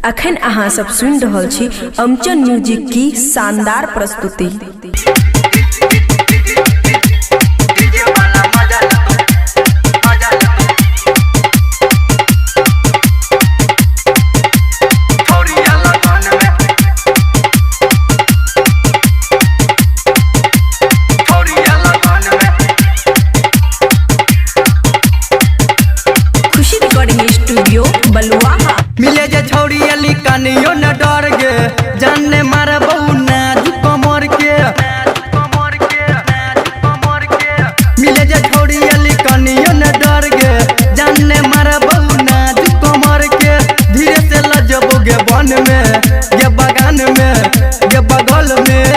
अखन अहाँ सब सुन रहल छी अमचन म्यूजिक की शानदार प्रस्तुति। स्टूडियो बलुआहा मिले जे छौड़ी अली कनियो न डर गे जाने मारे बहु नाजुक कमर के मिले जे छौड़ी अली कनियो न डर गे जाने मारे बहु नाजुक कमर के धीरे से लजबो गे बन में गे बगान में गे बगल में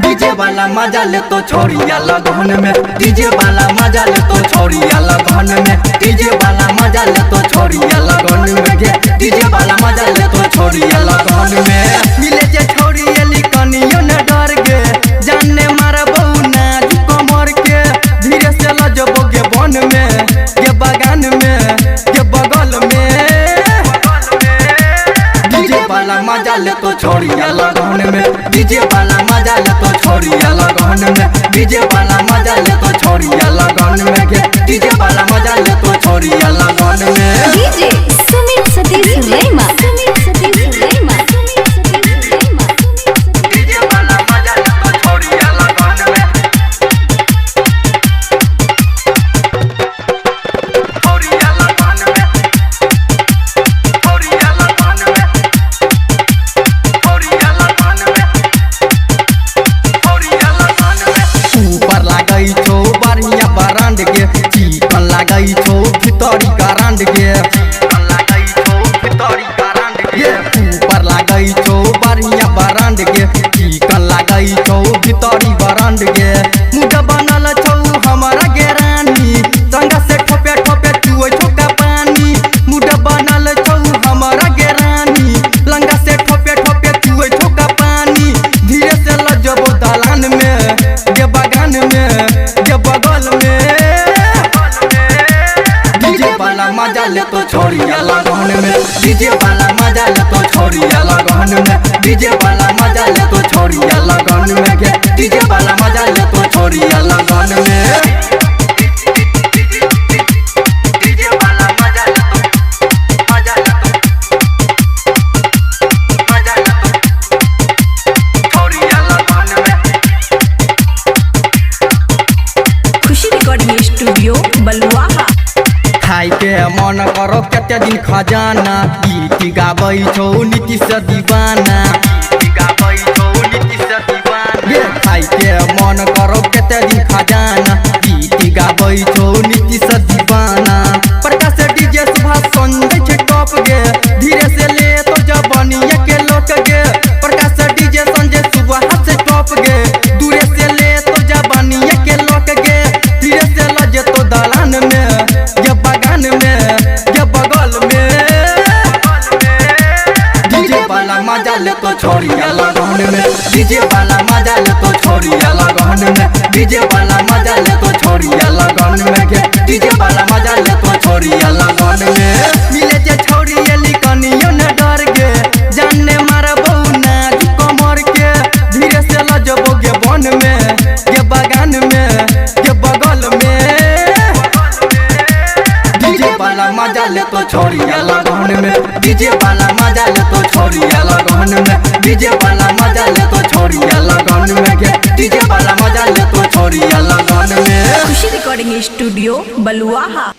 डीजे वाला मजा ले तो छोड़िया लगन में डीजे वाला मजा ले तो छोड़िया लगन में डीजे वाला मजा ले तो छोड़िया लगन में गे डीजे वाला मजा ले तो छोड़िया लगन में मिले जे छोड़ी अली कनियो न डर गे जाने मारे बहु नाजुक कमर के धीरे से लजबो गे बन में गे बगान में गे बगल में डीजे वाला मजा ले तो छोड़िया लगन में डीजे वाला मजा ले तो छोड़िया लगन में डीजे वाला मजा ले तो छोड़िया लगन में गे डीजे वाला मजा ले तो छोड़िया लगन में डीजे सुमित सतीश रैमा डीजे वाला मजा ले तो छोड़िया लगन में छोड़िया लगन में छोड़िया लगन में छोड़िया लगन में छोड़िया लगन में ऊपर लागई छो बढ़िया बरांड के चिकन लागई छो भितरी करांड के ऊपर लागई छो बढ़िया बरांड के चिकन लागई छो भितरी बरांड के मुझे बनल छो हमारा गेरानी संगा से ठोपे ठोपे चुए छोका पानी मुझे बनल छो हमारा गेरानी लंगा से ठोपे ठोपे चुए छोका पानी धीरे से लजबो दलान में गे बगान में गे बगल में डीजे वाला मजा ले तो छोड़िया लगन में डीजे वाला मजा ले तो छोड़िया लगन में डीजे वाला मजा ले तो छोड़िया लगन में गे डीजे वाला मजा ले तो छोड़िया लगन में डीजे वाला मजा ले तो मजा ले तो छोड़िया लगन में खुशी रिकॉर्डिंग स्टूडियो बलुआहा। खाई के मन करो कते दिन खजाना गीत गाबै छौ नीति से दीवाना गे खाई के मन करो कते दिन खजाना गीत गाबै छौ नीति से दीवाना प्रकाश डीजे सुभाष संजय छे टॉप गे धीरे से ले तो जबनिया के लोक गे प्रकाश डीजे संजय सुभाष से टॉप गे दूरे से ले तो जबनिया के लोक गे धीरे से लजे तो दलान में गे बगान में गे बगल में डीजे वाला मजा ले तो छोड़िया लगन में डीजे वाला मजा ले तो छोड़िया लगन में डीजे वाला मजा ले तो छोड़िया लगन में गे डीजे वाला मजा ले तो छोड़िया लगन में मिले जे छोड़ी अली कनियो न डर गे जाने मारे बहु नाजुक कमर के धीरे से लजबो गे बन में गे बगान में गे बगल में डीजे वाला मजा ले तो छोड़िया लगन में डीजे वाला मजा ले तो छोड़िया लगन में डीजे वाला मजा ले तो छोड़िया लगन में गे डीजे वाला मजा ले तो छोड़िया लगन में खुशी रिकॉर्डिंग स्टूडियो बलुआहा।